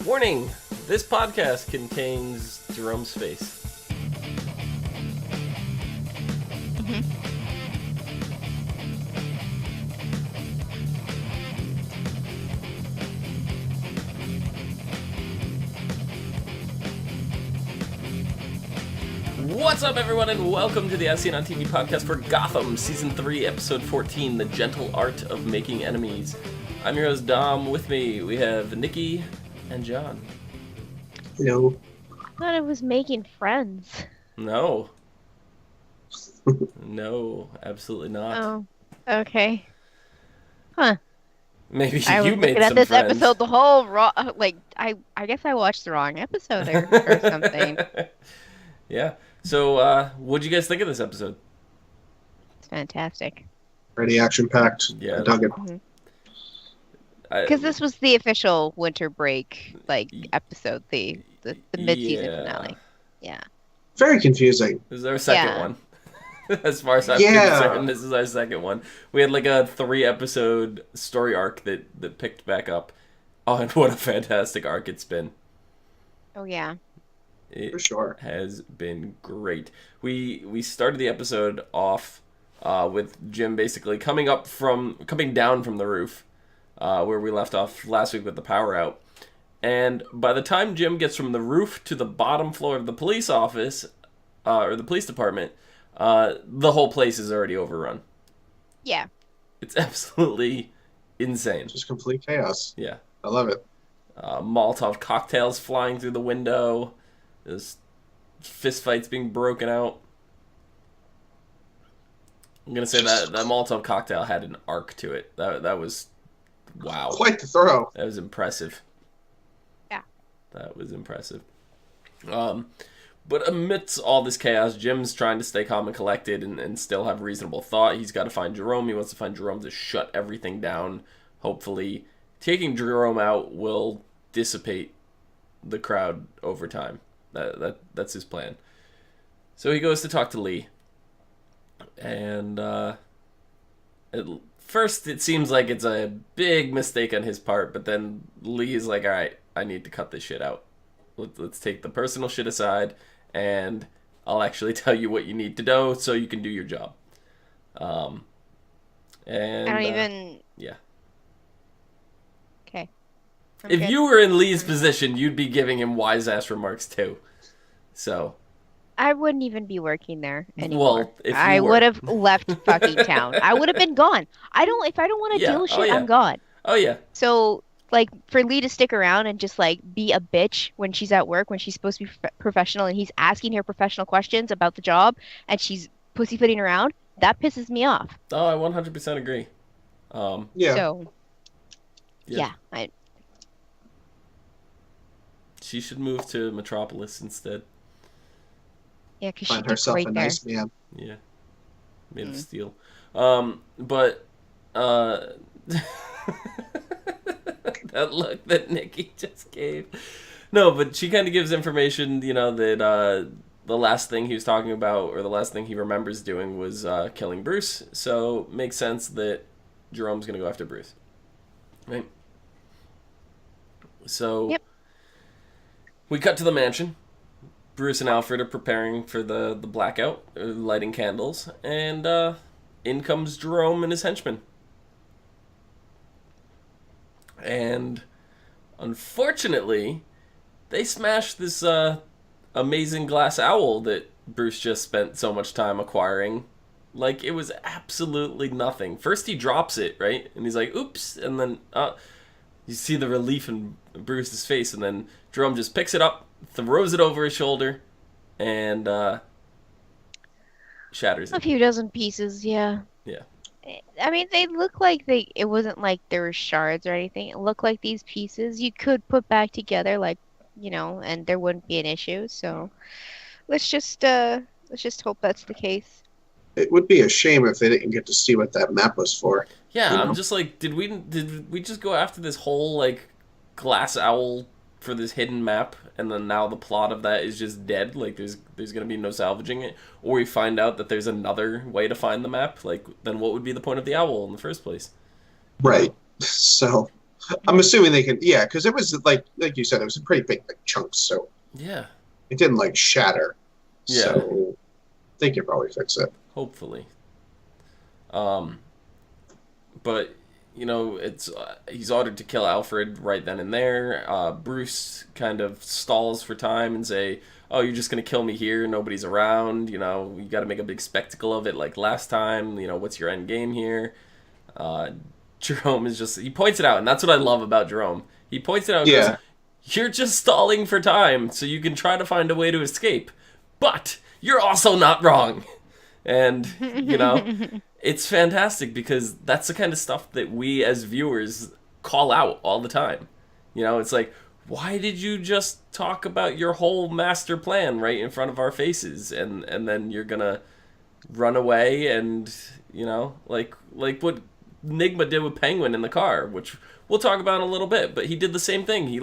Warning! This podcast contains Jerome's face. What's up, everyone, and welcome to the ASOTV podcast for Gotham, Season 3, Episode 14, The Gentle Art of Making Enemies. I'm your host, Dom. With me, we have Nikki and John. Hello. I thought it was making friends. No. No, absolutely not. Oh, okay. Huh. Maybe I was you made looking at some this friends. episode the whole I guess I watched the wrong episode or something. Yeah. So, what'd you guys think of this episode? It's fantastic. Pretty action-packed. Yeah. I dug it. Because this was the official winter break episode, the mid-season finale. Yeah. Very confusing. This is our second Yeah. one. As far as I'm Yeah. concerned, this is our second one. We had like a 3-episode story arc that picked back up. Oh, and what a fantastic arc it's been. Oh yeah. It For sure. has been great. We started the episode off with Jim basically coming down from the roof where we left off last week with the power out. And by the time Jim gets from the roof to the bottom floor of the police office or the police department, the whole place is already overrun. Yeah. It's absolutely insane. Just complete chaos. Yeah. I love it. Molotov cocktails flying through the window. There's fistfights being broken out. I'm gonna say that Molotov cocktail had an arc to it. That was wow. Quite the throw. That was impressive. Yeah. That was impressive. But amidst all this chaos, Jim's trying to stay calm and collected and still have reasonable thought. He's got to find Jerome. He wants to find Jerome to shut everything down. Hopefully, taking Jerome out will dissipate the crowd over time. That's his plan. So he goes to talk to Lee. And first it seems like it's a big mistake on his part, but then Lee is like, all right, I need to cut this shit out. Let's take the personal shit aside, and I'll actually tell you what you need to know so you can do your job. And I don't even. Yeah. Okay. If you were in Lee's position, you'd be giving him wise-ass remarks, too. So... I wouldn't even be working there anymore. Well, if you I were. would have left fucking town. I would have been gone. If I don't want to Yeah. deal with Oh, shit, yeah. I'm gone. Oh, yeah. So, for Lee to stick around and just, be a bitch when she's at work, when she's supposed to be professional, and he's asking her professional questions about the job, and she's pussyfooting around, that pisses me off. Oh, I 100% agree. Yeah. So, Yeah. yeah. She should move to Metropolis instead. Yeah, because Find she's herself right a there. nice man. Yeah. Made of steel. But, that look that Nikki just gave. No, but she kind of gives information, that the last thing he was talking about, or the last thing he remembers doing, was killing Bruce. So, makes sense that Jerome's going to go after Bruce. Right? So, Yep. We cut to the mansion. Bruce and Alfred are preparing for the blackout, lighting candles, and in comes Jerome and his henchmen. And unfortunately, they smashed this amazing glass owl that Bruce just spent so much time acquiring. Like, it was absolutely nothing. First he drops it, right? And he's like, oops, and then you see the relief in Bruce's face, and then Jerome just picks it up, throws it over his shoulder, and shatters A it. few dozen pieces, yeah. Yeah. I mean, they look like it wasn't like there were shards or anything. It looked like these pieces you could put back together, and there wouldn't be an issue. So let's just hope that's the case. It would be a shame if they didn't get to see what that map was for. Yeah, You I'm know? just like, did we just go after this whole, glass owl for this hidden map, and then now the plot of that is just dead? Like, there's gonna be no salvaging it? Or we find out that there's another way to find the map? Then what would be the point of the owl in the first place? Right. So, I'm assuming they can. Yeah, because it was like you said, it was a pretty big like chunks, so Yeah. it didn't like shatter. Yeah. So they could probably fix it. Hopefully. Um, but it's he's ordered to kill Alfred right then and there. Bruce kind of stalls for time and say, "Oh, you're just gonna kill me here? Nobody's around. You got to make a big spectacle of it like last time. What's your end game here?" Uh, Jerome is just he points it out, and that's what I love about Jerome. He points it out and goes, Yeah, "You're just stalling for time so you can try to find a way to escape, but you're also not wrong." And it's fantastic because that's the kind of stuff that we as viewers call out all the time. It's like, why did you just talk about your whole master plan right in front of our faces, and then you're gonna run away and like what Nigma did with Penguin in the car, which we'll talk about in a little bit. But he did the same thing. He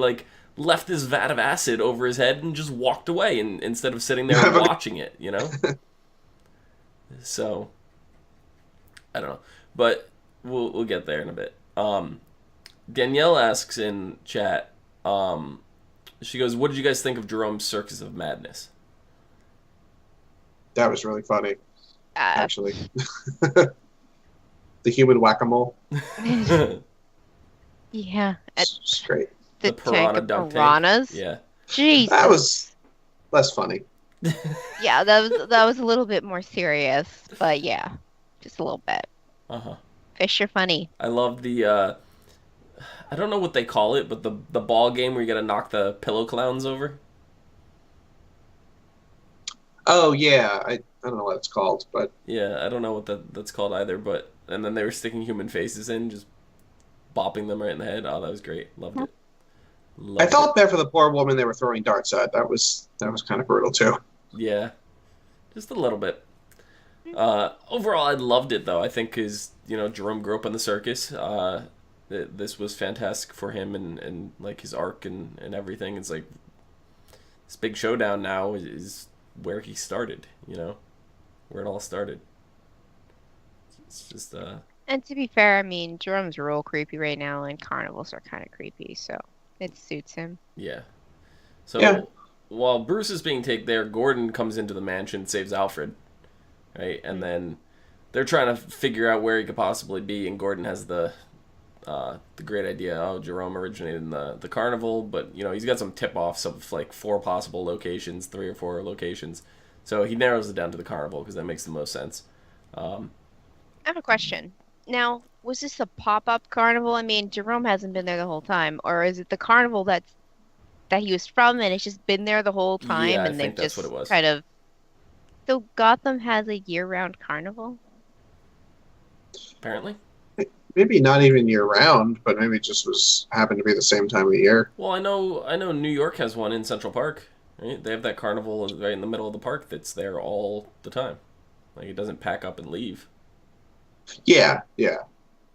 left his vat of acid over his head and just walked away, and instead of sitting there and watching it. So I don't know, but we'll get there in a bit. Danielle asks in chat. She goes, "What did you guys think of Jerome's Circus of Madness?" that was really funny, Uh, actually. The human whack-a-mole. yeah, It's great. the The piranha tank of dunk tank. piranhas. Yeah. Jesus. That was less funny. Yeah, that was a little bit more serious, but yeah, just a little bit. Uh-huh. Fish are funny. I love the I don't know what they call it, but the ball game where you got to knock the pillow clowns over. Oh yeah, I don't know what it's called, but Yeah, I don't know what that's called either, but and then they were sticking human faces in, just bopping them right in the head. Oh, that was great. Loved it. I Loved felt bad for the poor woman they were throwing darts at. That was kind of brutal too. it. Yeah, just a little bit. Overall, I loved it though. I think because Jerome grew up in the circus. This was fantastic for him and like his arc and everything. It's like this big showdown now is where he started. Where it all started. It's just And to be fair, I mean, Jerome's real creepy right now, and carnivals are kind of creepy, so it suits him. yeah. So Yeah. while Bruce is being taken there, Gordon comes into the mansion, saves Alfred, right, and then they're trying to figure out where he could possibly be, and Gordon has the great idea. Oh, Jerome originated in the carnival, but he's got some tip-offs of like 4 possible locations, 3 or 4 locations. So he narrows it down to the carnival because that makes the most sense. I have a question. Now, was this a pop-up carnival? I mean, Jerome hasn't been there the whole time, or is it the carnival that he was from, and it's just been there the whole time, Yeah, I and they've think that's just what it was. kind of. So Gotham has a year-round carnival? Apparently. Maybe not even year round, but maybe it just was happened to be the same time of year. Well, I know New York has one in Central Park. Right? They have that carnival right in the middle of the park that's there all the time. Like it doesn't pack up and leave. Yeah,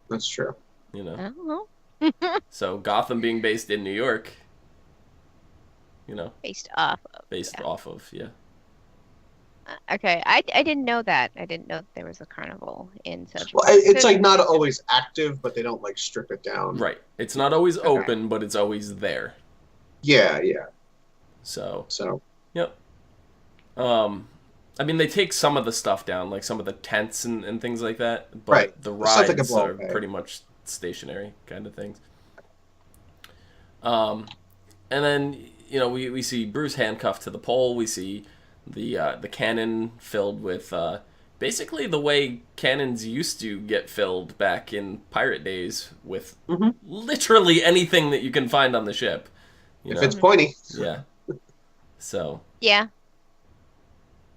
that's true. You know. I don't know. So Gotham being based in New York, Based off of. based Yeah. off of Okay, I didn't know that. I didn't know that there was a carnival in Central Well, Park. it's like not always active, but they don't like strip it down. Right. It's not always open, but it's always there. Yeah. So So yep. I mean, they take some of the stuff down, like some of the tents and things like that, but Right. the Stuff that can rides blow are away. pretty much stationary kind of things. And then we see Bruce handcuffed to the pole. We see the cannon filled with basically the way cannons used to get filled back in pirate days with Mhm. literally anything that you can find on the ship. if it's pointy, Yeah. So Yeah.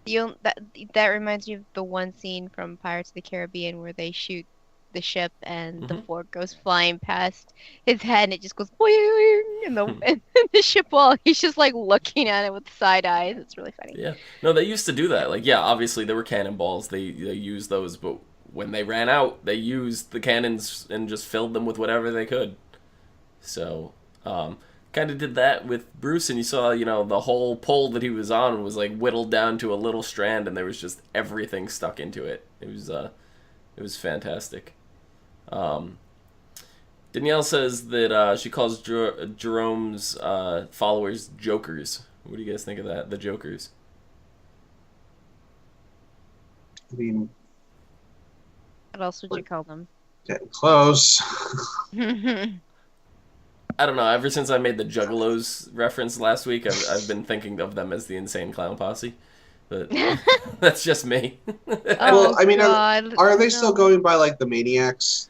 That reminds me of the one scene from Pirates of the Caribbean where they shoot the ship and the Mhm. fork goes flying past his head and it just goes boing in and the ship wall. He's just like looking at it with side eyes. It's really funny. yeah, no, they used to do that. Like, yeah, obviously there were cannonballs. They used those, but when they ran out, they used the cannons and just filled them with whatever they could. So, kind of did that with Bruce, and you saw, the whole pole that he was on was like whittled down to a little strand, and there was just everything stuck into it. It was fantastic. Danielle says that she calls Jerome's followers jokers. What do you guys think of that? The jokers. I mean, What else would you call them? getting close. I don't know. Ever since I made the Juggalos reference last week, I've been thinking of them as the Insane Clown Posse. But that's just me. Well, I mean, God, are they still no. going by like the Maniacs?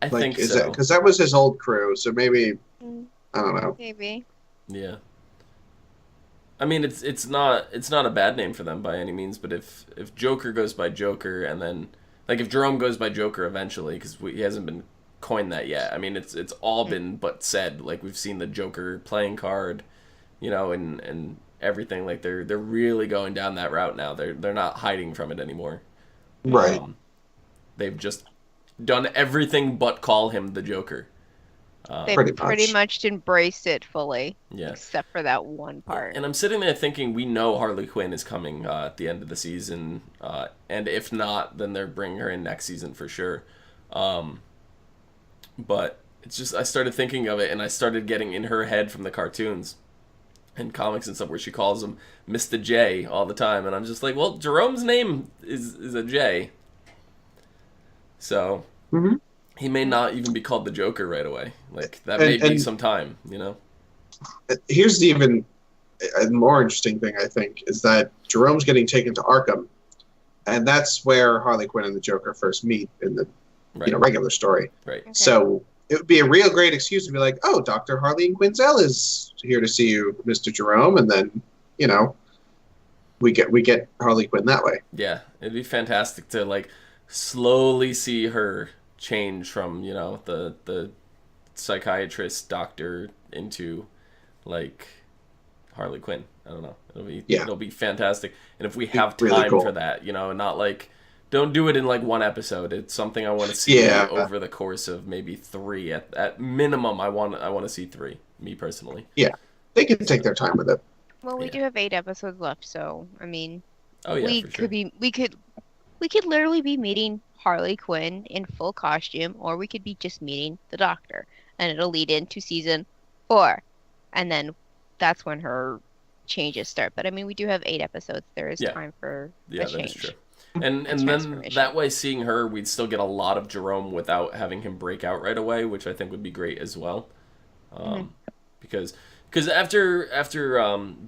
I Like, think is so. it because that was his old crew? So maybe I don't know. Maybe. Yeah. I mean, it's not a bad name for them by any means, but if Joker goes by Joker, and then like if Jerome goes by Joker eventually, because he hasn't been coined that yet. I mean, it's all been but said. Like we've seen the Joker playing card, and everything. Like they're really going down that route now. They're not hiding from it anymore. Right. They've just done everything but call him the Joker. They Pretty pretty much. much embraced it fully, Yeah. except for that one part. And I'm sitting there thinking we know Harley Quinn is coming at the end of the season, and if not, then they're bringing her in next season for sure. But it's just I started thinking of it, and I started getting in her head from the cartoons and comics and stuff where she calls him Mr. J all the time, and I'm just like, well, Jerome's name is a J, so hmm he may not even be called the Joker right away. Like that may be some time, Here's the even a more interesting thing, I think, is that Jerome's getting taken to Arkham, and that's where Harley Quinn and the Joker first meet in the Right. regular story. Right. Okay. So it would be a real great excuse to be like, "Oh, Dr. Harley and Quinzel is here to see you, Mr. Jerome," and then we get Harley Quinn that way. Yeah, it'd be fantastic to like slowly see her change from the psychiatrist doctor into like Harley Quinn. I don't know. It'll be fantastic. And if we have time Really cool. for that, and not like don't do it in like one episode. It's something I want to see over the course of maybe 3 at minimum. I want to see 3. Me personally. Yeah, they can take their time with it. Well, we Yeah. do have 8 episodes left, so I mean, Oh yeah, we for could sure. we could literally be meeting Harley Quinn in full costume, or we could be just meeting the Doctor, and it'll lead into season 4, and then that's when her changes start. But I mean, we do have 8 episodes. There is Yeah. time for Yeah, a that is change. true. And then transformation. that way, seeing her, we'd still get a lot of Jerome without having him break out right away, which I think would be great as well. Because after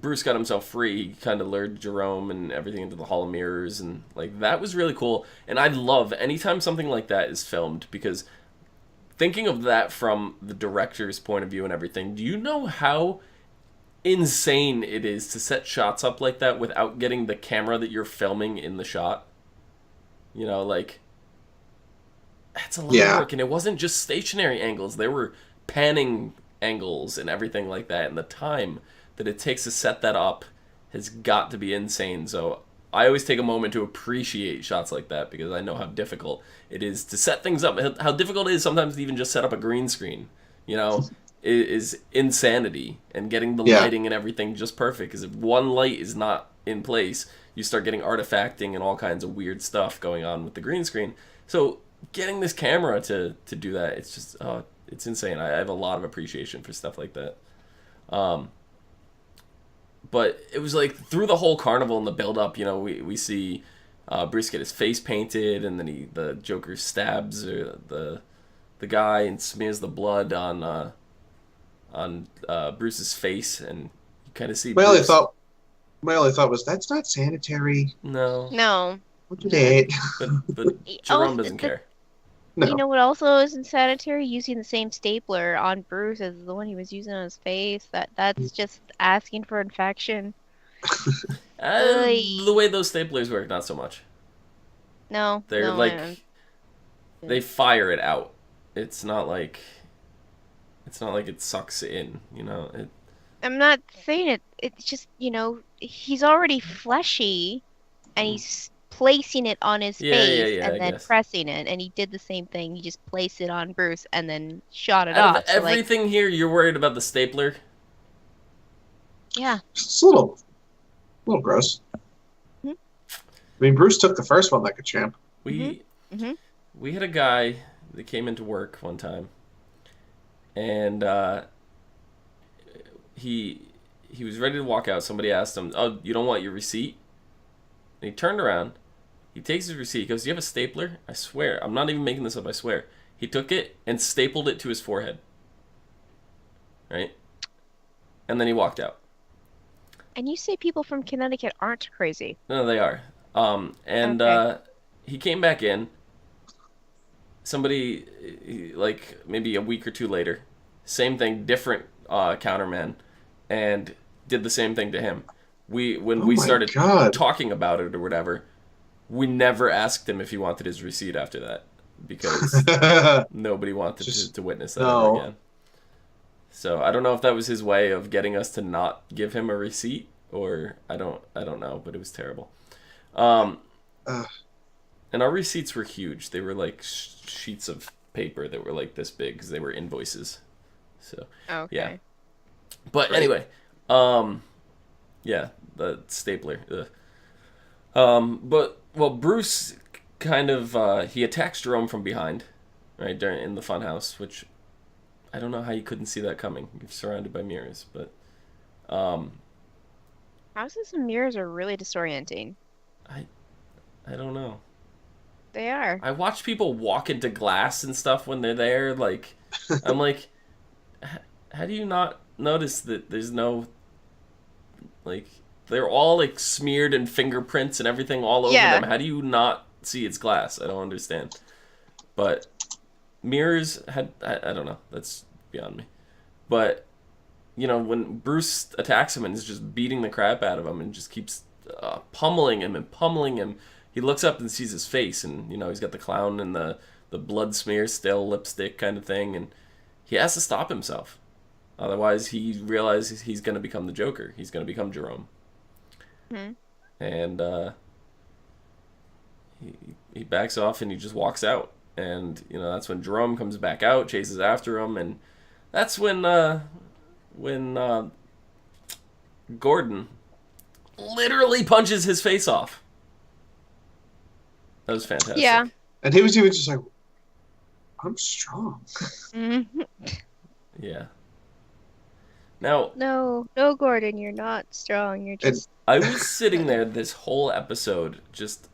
Bruce got himself free, he kind of lured Jerome and everything into the Hall of Mirrors, and like that was really cool. And I love anytime something like that is filmed, because thinking of that from the director's point of view and everything, do you know how insane it is to set shots up like that without getting the camera that you're filming in the shot? Like that's a lot of work, and it wasn't just stationary angles. There were panning angles and everything like that, and the time that it takes to set that up has got to be insane. So I always take a moment to appreciate shots like that, because I know how difficult it is to set things up, how difficult it is sometimes to even just set up a green screen, is insanity, and getting the lighting and everything just perfect, because if one light is not in place, you start getting artifacting and all kinds of weird stuff going on with the green screen. So getting this camera to do that, it's just it's insane. I have a lot of appreciation for stuff like that. But it was like through the whole carnival and the build up, we see Bruce get his face painted, and then the Joker stabs the guy and smears the blood on Bruce's face, and you kind of see Bruce. My only thought was, that's not sanitary. No. What do they? But Jerome doesn't care. No. You know what also isn't sanitary? Using the same stapler on Bruce as the one he was using on his face. That's just asking for infection. The way those staplers work, not so much. No, They're no, like they fire it out. It's not like it sucks in, I'm not saying it. It's just, he's already fleshy, and he's placing it on his face and then pressing it, and he did the same thing. He just placed it on Bruce and then shot it off. Out of everything here, you're worried about the stapler? Yeah. It's a little gross. Mm-hmm. I mean, Bruce took the first one like a champ. We had a guy that came into work one time, and he was ready to walk out. Somebody asked him, "Oh, you don't want your receipt?" And he turned around. He takes his receipt. He goes, "Do you have a stapler?" I swear, I'm not even making this up. I swear. He took it and stapled it to his forehead. Right, and then he walked out. And you say people from Connecticut aren't crazy. No, they are. And Okay. he came back in. Somebody, like maybe a week or two later, same thing, different counterman, and did the same thing to him. When Oh we my started God. talking about it or whatever, we never asked him if he wanted his receipt after that because nobody wanted Just to witness that ever no. again. So I don't know if that was his way of getting us to not give him a receipt, or I don't know, but it was terrible. Um, Uh, and our receipts were huge. They were like sheets of paper that were like this big because they were invoices. So yeah. Okay. But Right. anyway, yeah, the stapler. Ugh. But well, Bruce kind of he attacks Jerome from behind, right during in the funhouse, which I don't know how you couldn't see that coming. You're surrounded by mirrors, but um, Houses and mirrors are really disorienting. I I don't know. They are. I watch people walk into glass and stuff when they're there. Like, I'm like, how do you not notice that there's no like they're all like smeared in fingerprints and everything all over them? Yeah. How do you not see it's glass? I don't understand. But mirrors had I don't know. That's beyond me. But you know when Bruce attacks him and is just beating the crap out of him and just keeps pummeling him and pummeling him, he looks up and sees his face, and you know he's got the clown and the blood smear still lipstick kind of thing, and he has to stop himself. Otherwise, he realizes he's going to become the Joker. He's going to become Jerome, Hmm. and he backs off and he just walks out. And you know that's when Jerome comes back out, chases after him, and that's when Gordon literally punches his face off. That was fantastic. Yeah. and he was even just like, I'm strong. Hmm. Yeah. Now, No, no, Gordon, you're not strong. You're And just. I was sitting there this whole episode just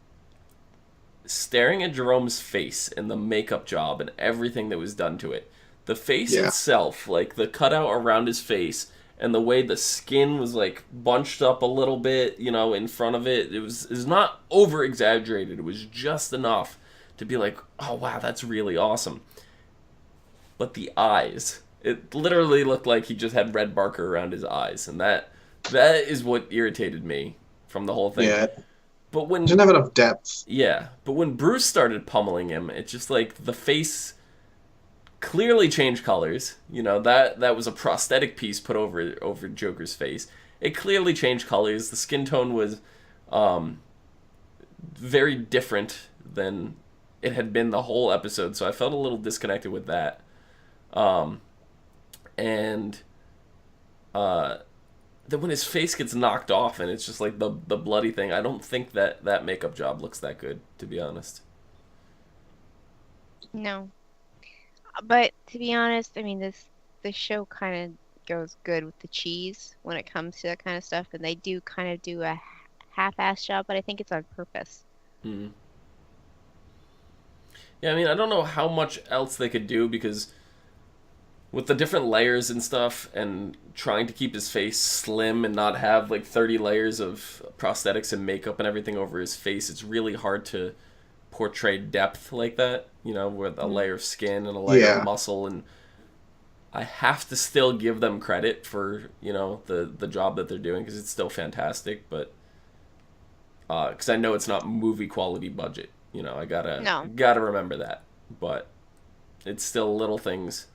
staring at Jerome's face and the makeup job and everything that was done to it. The face Yeah. itself, like the cutout around his face and the way the skin was like bunched up a little bit, you know, in front of it. It was not over exaggerated. It was just enough to be like, "Oh wow, that's really awesome." But the eyes, it literally looked like he just had red marker around his eyes, and that is what irritated me from the whole thing. Yeah, But when didn't have enough depth. yeah, but when Bruce started pummeling him, it's just like the face clearly changed colors. You know, that was a prosthetic piece put over Joker's face. It clearly changed colors. The skin tone was very different than it had been the whole episode, so I felt a little disconnected with that. And then when his face gets knocked off and it's just like the bloody thing, I don't think that makeup job looks that good, to be honest. No. But to be honest, I mean, this show kind of goes good with the cheese when it comes to that kind of stuff, and they do kind of do a half-ass job, but I think it's on purpose. Hmm. Yeah, I mean, I don't know how much else they could do because with the different layers and stuff and trying to keep his face slim and not have like 30 layers of prosthetics and makeup and everything over his face, it's really hard to portray depth like that, you know, with a layer of skin and a layer Yeah. of muscle. And I have to still give them credit for, you know, the job that they're doing because it's still fantastic, but because I know it's not movie quality budget, you know, I No. gotta remember that, but it's still little things.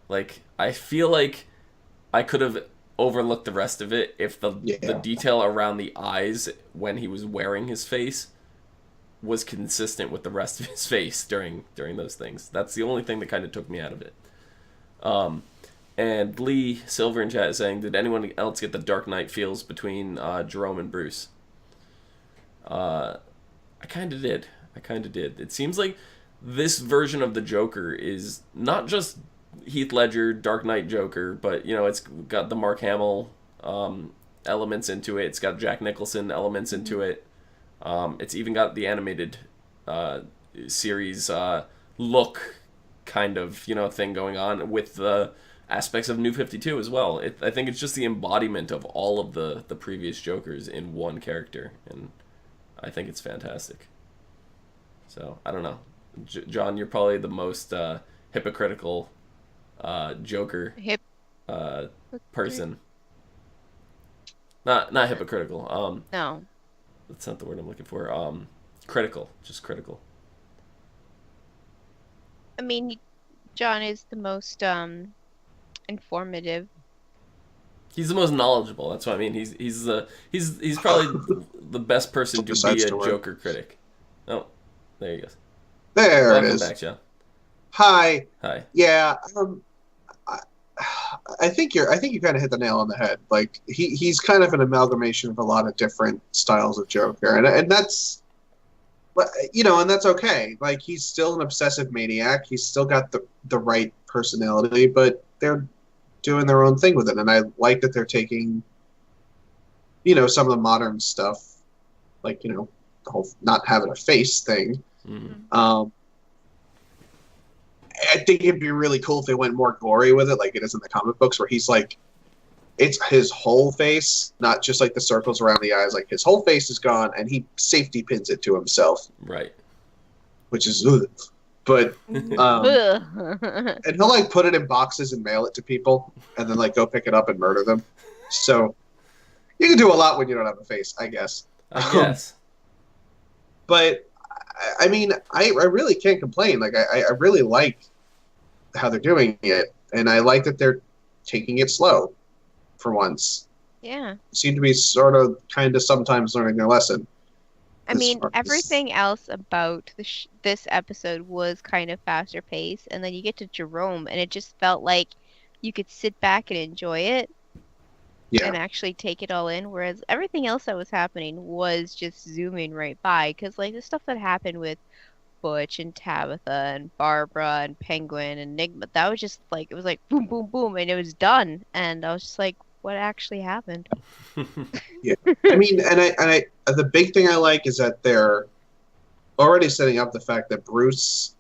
Like I feel like I could have overlooked the rest of it if the Yeah. detail around the eyes when he was wearing his face was consistent with the rest of his face during those things. That's the only thing that kind of took me out of it. And Lee Silver in chat is saying, did anyone else get the Dark Knight feels between Jerome and Bruce? I kind of did. It seems like this version of the Joker is not just, Heath Ledger Dark Knight Joker, but it's got the Mark Hamill elements into it. It's got Jack Nicholson elements into it. It's even got the animated series look kind of thing going on with the aspects of New 52 as well. I think it's just the embodiment of all of the previous Jokers in one character, and I think it's fantastic. So I don't know, John, you're probably the most hypocritical Joker person. Not hypocritical. No. That's not the word I'm looking for. Critical. Just critical. I mean, John is the most informative. He's the most knowledgeable. That's what I mean. He's probably the best person to be a Joker critic. Oh, there he goes. There Welcome it is. Back, John. Hi. Hi. Yeah. I think you kind of hit the nail on the head. Like he's kind of an amalgamation of a lot of different styles of Joker, and that's, and that's okay. Like he's still an obsessive maniac. He's still got the right personality, but they're doing their own thing with it, and I like that they're taking, some of the modern stuff, like the whole not having a face thing. Mm-hmm. I think it'd be really cool if they went more gory with it, like it is in the comic books, where he's like, it's his whole face, not just like the circles around the eyes. Like his whole face is gone, and he safety pins it to himself. Right. Which is, but and he'll like put it in boxes and mail it to people, and then like go pick it up and murder them. So you can do a lot when you don't have a face, I guess. I guess. But I mean, I really can't complain. Like I really like how they're doing it, and I like that they're taking it slow for once. Yeah. Seem to be sort of kind of sometimes learning their lesson. I mean, everything else about this episode was kind of faster paced, and then you get to Jerome, and it just felt like you could sit back and enjoy it. Yeah. And actually take it all in, whereas everything else that was happening was just zooming right by, because like the stuff that happened with Butch and Tabitha and Barbara and Penguin and Enigma, that was just like, it was like boom, boom, boom, and it was done, and I was just like, what actually happened? Yeah, I mean, and I the big thing I like is that they're already setting up the fact that Bruce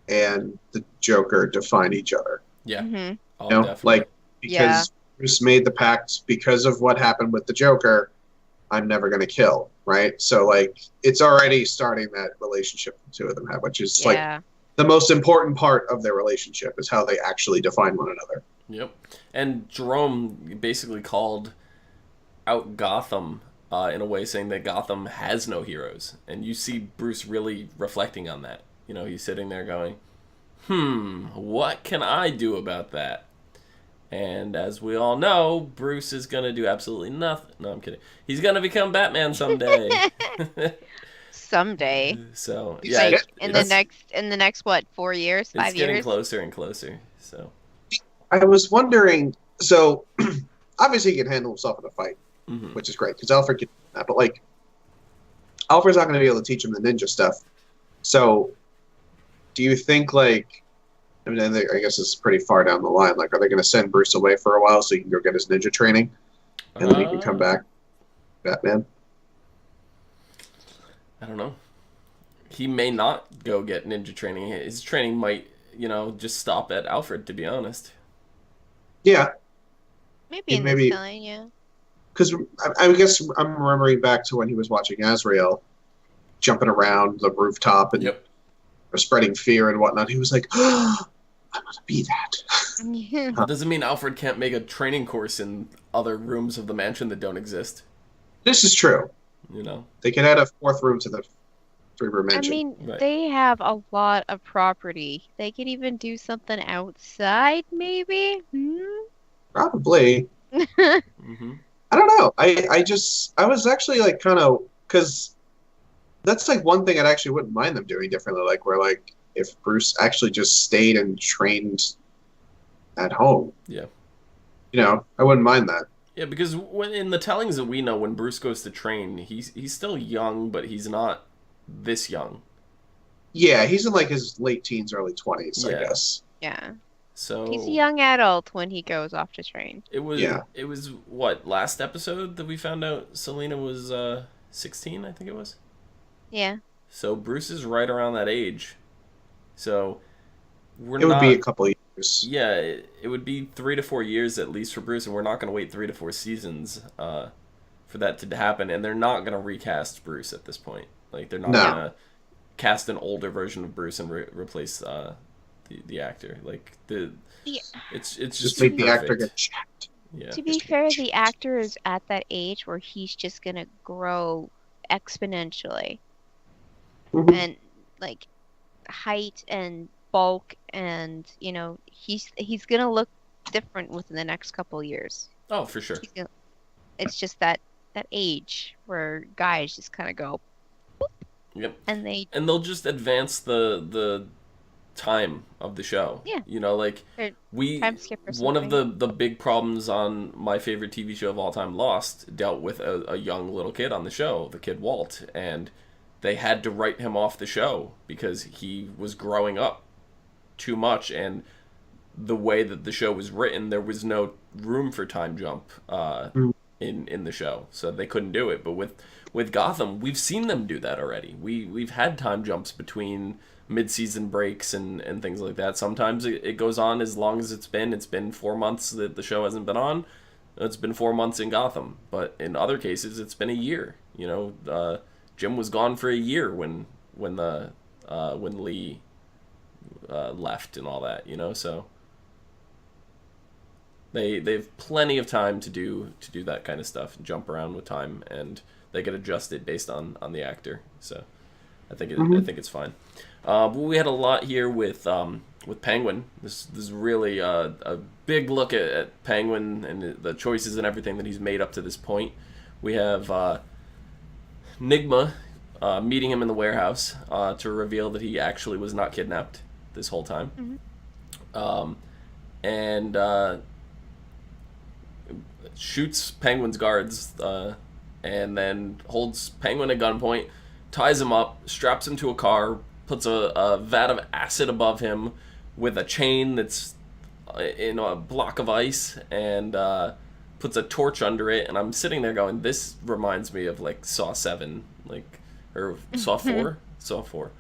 and the Joker define each other. Yeah. Mm-hmm. Oh, definitely. Like because Bruce made the pact because of what happened with the Joker. I'm never going to kill, right? So like it's already starting that relationship the two of them have, which is like the most important part of their relationship is how they actually define one another. Yep. And Jerome basically called out Gotham in a way, saying that Gotham has no heroes. And you see Bruce really reflecting on that. He's sitting there going, what can I do about that? And as we all know, Bruce is going to do absolutely nothing. No, I'm kidding. He's going to become Batman someday. Someday. So, yeah. Like in the next what, 4 years, 5 years? It's getting closer and closer. So I was wondering, so obviously he can handle himself in a fight, which is great because Alfred can do that. But like, Alfred's not going to be able to teach him the ninja stuff. So, do you think like? I mean, I guess it's pretty far down the line. Like, are they going to send Bruce away for a while so he can go get his ninja training, and then he can come back, Batman? I don't know. He may not go get ninja training. His training might, just stop at Alfred. To be honest. Yeah. Maybe in this line, yeah. Because I guess I'm remembering back to when he was watching Azrael, jumping around the rooftop and spreading fear and whatnot. He was like, "Oh, I want to be that." That doesn't mean Alfred can't make a training course in other rooms of the mansion that don't exist. This is true. They could add a fourth room to the three-room mansion. I mean, they have a lot of property. They could even do something outside, maybe? Probably. I don't know. I was actually like kind of, because that's like one thing I actually wouldn't mind them doing differently. Like where like if Bruce actually just stayed and trained at home. Yeah. I wouldn't mind that. Yeah, because when in the tellings that we know, when Bruce goes to train, he's still young, but he's not this young. Yeah, he's in like his late teens, early 20s, I guess. Yeah. So He's a young adult when he goes off to train. it was Yeah. it was what, last episode that we found out Selena was 16, I think it was. Yeah. So Bruce is right around that age. So we're It would be a not. couple of years. Yeah, it would be 3 to 4 years at least for Bruce, and we're not going to wait 3 to 4 seasons for that to happen. And they're not going to recast Bruce at this point. Like they're not No. going to cast an older version of Bruce and replace the actor. Like Yeah. it's Just just make too the actor perfect. get jacked. Yeah. To be fair, the actor is at that age where he's just gonna grow exponentially, Mhm. and like height and bulk, and he's gonna look different within the next couple years. Oh, for sure. It's just that age where guys just kind of go, Yep. and they And they'll just advance the time of the show. Yeah. Like Or we time skip or one of something. the big problems on my favorite TV show of all time, Lost, dealt with a young little kid on the show, the kid Walt, and they had to write him off the show because he was growing up too much, and the way that the show was written, there was no room for time jump in the show, so they couldn't do it. But with Gotham, we've seen them do that already. We've had time jumps between mid-season breaks and things like that. Sometimes it goes on as long as it's been. It's been 4 months that the show hasn't been on. It's been 4 months in Gotham. But in other cases, it's been a year. Jim was gone for a year when Lee left and all that. So they've plenty of time to do that kind of stuff, jump around with time, and they can adjust it based on the actor. So I think it's fine. But we had a lot here with Penguin. This is really a big look at Penguin and the choices and everything that he's made up to this point. We have Nigma meeting him in the warehouse to reveal that he actually was not kidnapped this whole time. Mhm. And shoots Penguin's guards and then holds Penguin at gunpoint, ties him up, straps him to a car, puts a vat of acid above him with a chain that's in a block of ice, and puts a torch under it. And I'm sitting there going, this reminds me of like Saw 7, or Saw 4? Saw 4.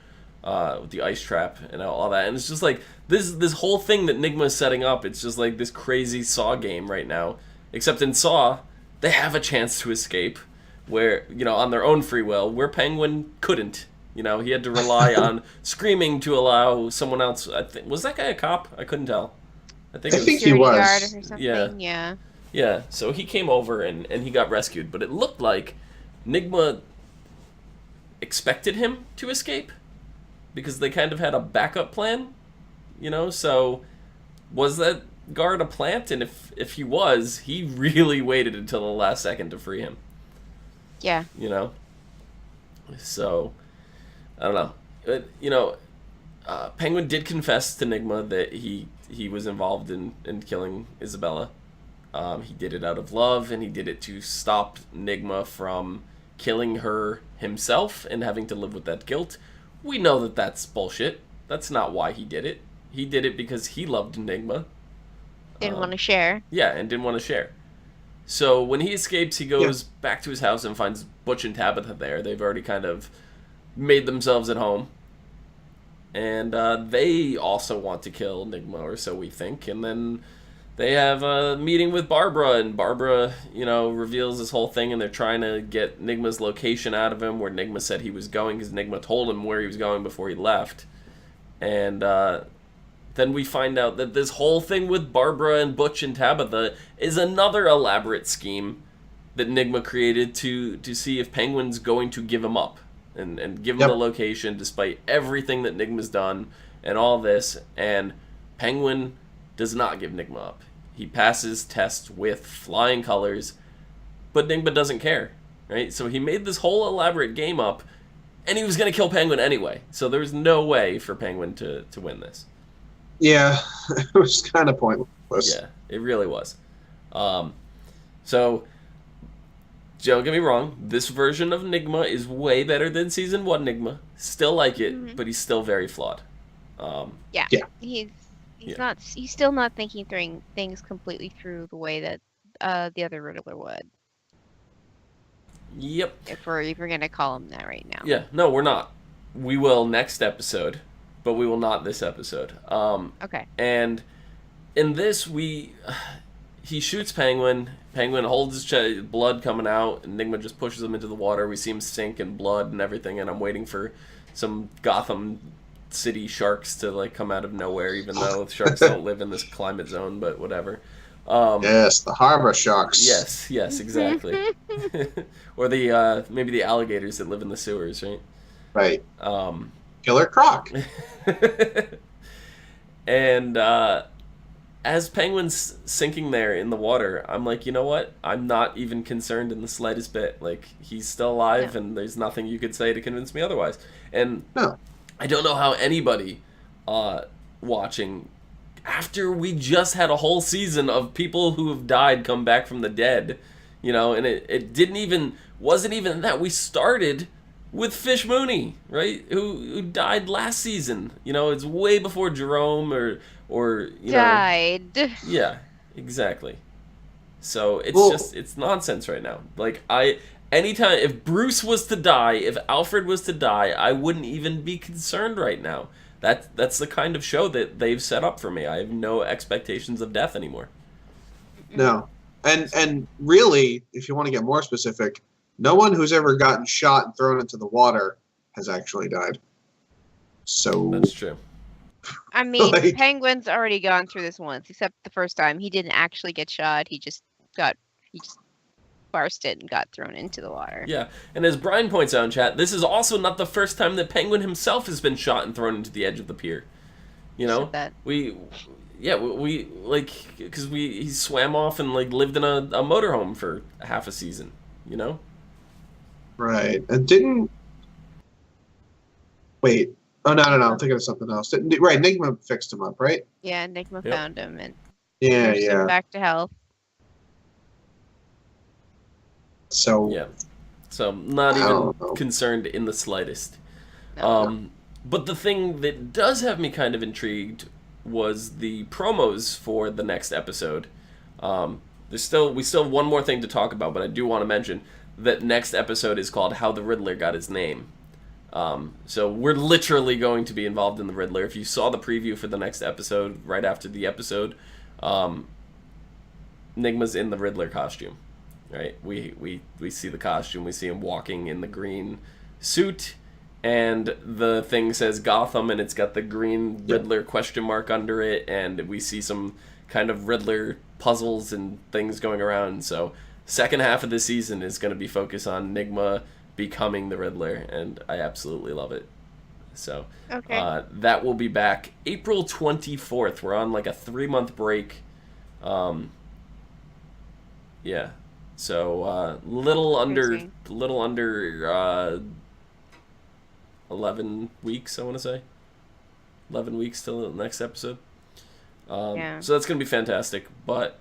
With the ice trap and all that. And it's just like, this whole thing that Nigma is setting up, it's just like this crazy Saw game right now. Except in Saw, they have a chance to escape, where, on their own free will, where Penguin couldn't. He had to rely on screaming to allow someone else. Was that guy a cop? I couldn't tell. I think he Security was. guard or something. Yeah. Yeah. Yeah, so he came over and he got rescued, but it looked like Nigma expected him to escape because they kind of had a backup plan, so was that guard a plant? And if he was, he really waited until the last second to free him. Yeah. So I don't know. Penguin did confess to Nigma that he was involved in killing Isabella. He did it out of love, and he did it to stop Nigma from killing her himself and having to live with that guilt. We know that that's bullshit. That's not why he did it. He did it because he loved Nigma. Didn't want to share. Yeah, and didn't want to share. So when he escapes, he goes back to his house and finds Butch and Tabitha there. They've already kind of made themselves at home. And they also want to kill Nigma, or so we think. And then they have a meeting with Barbara, and Barbara, reveals this whole thing, and they're trying to get Nigma's location out of him, where Nigma said he was going, because Nigma told him where he was going before he left. And then we find out that this whole thing with Barbara and Butch and Tabitha is another elaborate scheme that Nigma created to see if Penguin's going to give him up and give him the location despite everything that Nigma's done and all this. And Penguin does not give Nigma up. He passes tests with flying colors, but Nigma doesn't care, right? So he made this whole elaborate game up, and he was going to kill Penguin anyway. So there's no way for Penguin to win this. Yeah, it was kind of pointless. Yeah, it really was. So, don't get me wrong, this version of Nigma is way better than Season 1 Nigma. Still like it, but he's still very flawed. Yeah. Yeah. He's He's still not thinking things completely through the way that the other Riddler would. Yep. If we're gonna call him that right now. Yeah. No, we're not. We will next episode, but we will not this episode. Okay. And in this, he shoots Penguin. Penguin holds his chest, blood coming out. Enigma just pushes him into the water. We see him sink in blood and everything. And I'm waiting for some Gotham City sharks to like come out of nowhere, even though sharks don't live in this climate zone. But whatever. Yes, the harbor sharks. Yes, exactly. Or the maybe the alligators that live in the sewers, right? Right. Killer Croc. And as Penguin's sinking there in the water, I'm like, you know what? I'm not even concerned in the slightest bit. Like, he's still alive, and there's nothing you could say to convince me otherwise. And I don't know how anybody watching, after we just had a whole season of people who have died come back from the dead, and it wasn't even that. We started with Fish Mooney, right? Who died last season. It's way before Jerome or died. Yeah, exactly. So it's nonsense right now. Like anytime if Bruce was to die, if Alfred was to die, I wouldn't even be concerned right now. That's the kind of show that they've set up for me. I have no expectations of death anymore. No. And really, if you want to get more specific, no one who's ever gotten shot and thrown into the water has actually died. So that's true. I mean, Penguin's already gone through this once, except the first time he didn't actually get shot. He just barsted and got thrown into the water. Yeah, and as Brian points out in chat, this is also not the first time that Penguin himself has been shot and thrown into the edge of the pier. We like because he swam off and like lived in a motorhome for half a season. Right, and wait. Oh, no, I'm thinking of something else. Right, Enigma fixed him up, right? Yeah, Enigma found him and nursed him back to health. So not even concerned in the slightest. No. But the thing that does have me kind of intrigued was the promos for the next episode. We still have one more thing to talk about, but I do want to mention that next episode is called How the Riddler Got His Name. So we're literally going to be involved in the Riddler. If you saw the preview for the next episode, right after the episode, Enigma's in the Riddler costume, right? We see the costume. We see him walking in the green suit, and the thing says Gotham, and it's got the green Riddler question mark under it, and we see some kind of Riddler puzzles and things going around. So second half of the season is going to be focused on Enigma becoming the Riddler, and I absolutely love it. So that will be back April 24th. We're on like a 3-month break. So little under 11 weeks, I want to say. 11 weeks till the next episode. So that's going to be fantastic. But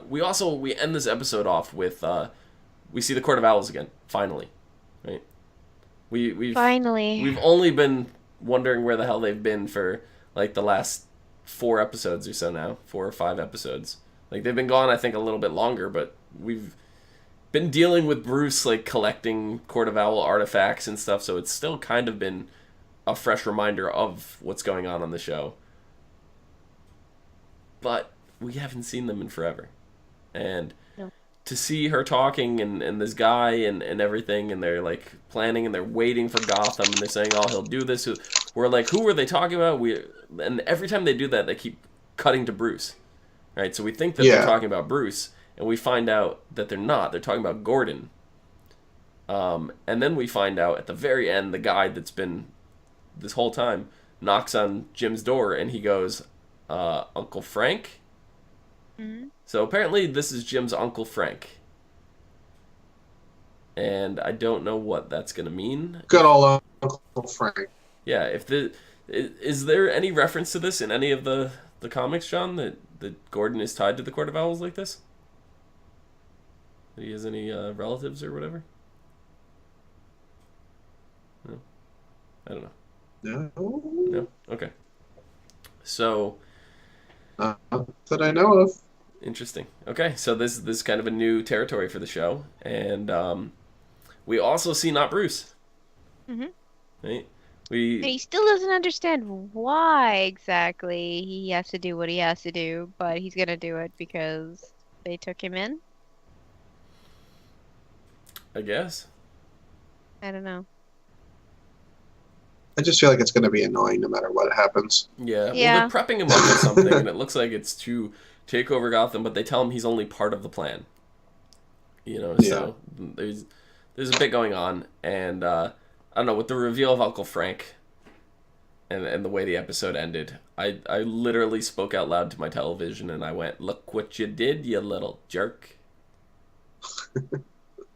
we end this episode off with we see the Court of Owls again, finally. Right? We've only been wondering where the hell they've been for like the last 4 episodes or so now, 4 or 5 episodes. Like they've been gone, I think, a little bit longer, but we've been dealing with Bruce like collecting Court of Owl artifacts and stuff, so it's still kind of been a fresh reminder of what's going on the show. But we haven't seen them in forever. And to see her talking and this guy and everything, and they're like planning and they're waiting for Gotham, and they're saying, oh, he'll do this. We're like, who are they talking about? And every time they do that, they keep cutting to Bruce. Right? So we think that they're talking about Bruce, and we find out that they're not. They're talking about Gordon. And then we find out at the very end, the guy that's been this whole time knocks on Jim's door, and he goes, Uncle Frank? Mm-hmm. So apparently this is Jim's Uncle Frank. And I don't know what that's going to mean. Good old Uncle Frank. Yeah, is there any reference to this in any of the comics, John, that Gordon is tied to the Court of Owls like this? That he has any relatives or whatever? No? I don't know. No? No? Okay. So, Not that I know of. Interesting. Okay, so this is kind of a new territory for the show, and we also see not Bruce. Mhm. Right? And he still doesn't understand why exactly he has to do what he has to do, but he's gonna do it because they took him in. I guess. I don't know. I just feel like it's going to be annoying no matter what happens. Yeah. Well, Yeah. they're prepping him up for something, and it looks like it's to take over Gotham, but they tell him he's only part of the plan. So there's a bit going on, and I don't know, with the reveal of Uncle Frank and the way the episode ended, I literally spoke out loud to my television and I went, "Look what you did, you little jerk."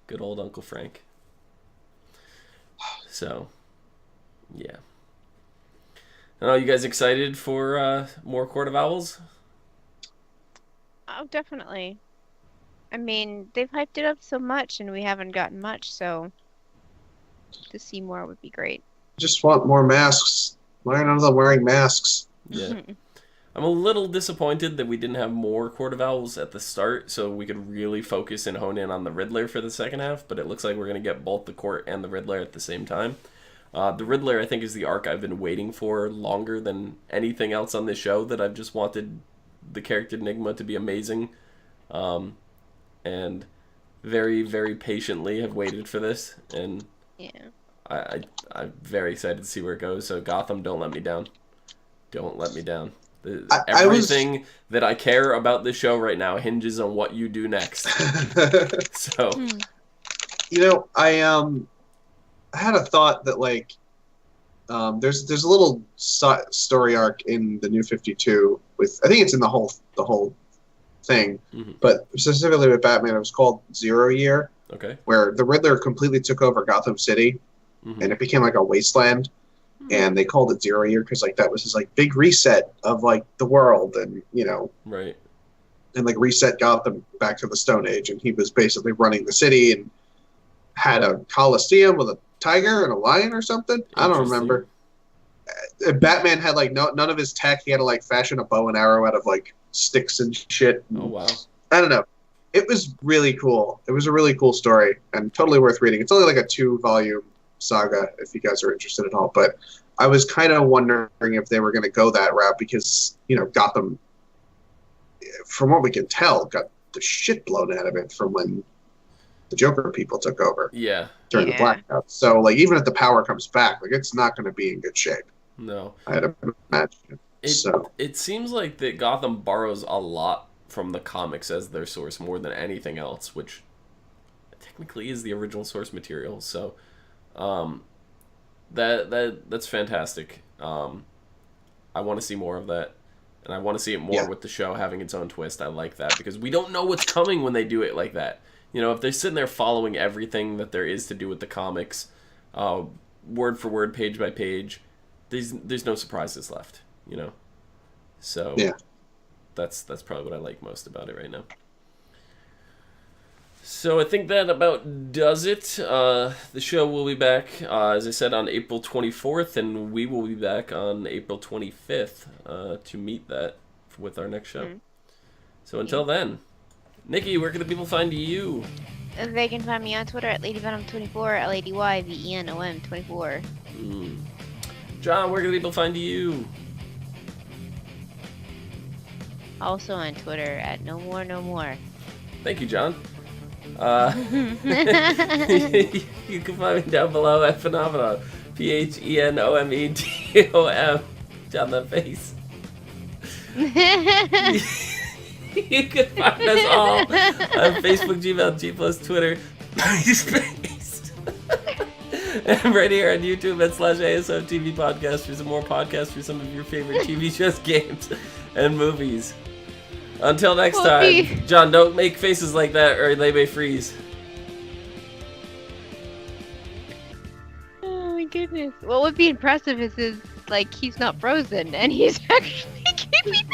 Good old Uncle Frank. So, yeah. Are you guys excited for more Court of Owls? Oh, definitely. I mean, they've hyped it up so much and we haven't gotten much, so to see more would be great. Just want more masks. Why aren't none of them wearing masks? Yeah. I'm a little disappointed that we didn't have more Court of Owls at the start so we could really focus and hone in on the Riddler for the second half, but it looks like we're going to get both the Court and the Riddler at the same time. The Riddler, I think, is the arc I've been waiting for longer than anything else on this show, that I've just wanted the character Enigma to be amazing. And very, very patiently have waited for this, and Yeah. I'm very excited to see where it goes. So Gotham, don't let me down. Don't let me down. I was- Everything that I care about this show right now hinges on what you do next. So, I had a thought that there's a little story arc in the New 52 with, I think it's in the whole thing, but specifically with Batman, it was called 0 Year, okay. where the Riddler completely took over Gotham City, and it became like a wasteland, and they called it 0 Year because that was his big reset of the world, and Right. and reset Gotham back to the Stone Age, and he was basically running the city and had a coliseum with a tiger and a lion or something. I don't remember. Batman had none of his tech. He had to fashion a bow and arrow out of sticks and shit. Oh wow. I don't know. It was really cool. It was a really cool story and totally worth reading. It's only a 2-volume saga if you guys are interested at all. But I was kind of wondering if they were going to go that route because Gotham, from what we can tell, got the shit blown out of it from when the Joker people took over. Yeah. During the blackout. So even if the power comes back, it's not going to be in good shape. No. I'd imagine. It seems like that Gotham borrows a lot from the comics as their source more than anything else, which technically is the original source material. So, that's fantastic. I want to see more of that, and I want to see it more with the show having its own twist. I like that because we don't know what's coming when they do it like that. If they're sitting there following everything that there is to do with the comics, word for word, page by page, there's no surprises left. So that's probably what I like most about it right now. So I think that about does it. The show will be back, as I said, on April 24th, and we will be back on April 25th to meet that with our next show. So until then, Nikki, where can the people find you? They can find me on Twitter at LadyVenom24, LadyVenom24. John, where can the people find you? Also on Twitter at No More No More. Thank you, John. You can find me down below at Phenomenon. PHENOMEDOM. John, that face. You can find us all on Facebook, Gmail, G+, Twitter, MySpace, and right here on YouTube /ASOTV podcast for some more podcasts for some of your favorite TV shows, games, and movies. Until next time, John, don't make faces like that or they may freeze. Oh my goodness. What would be impressive is he's not frozen and he's actually keeping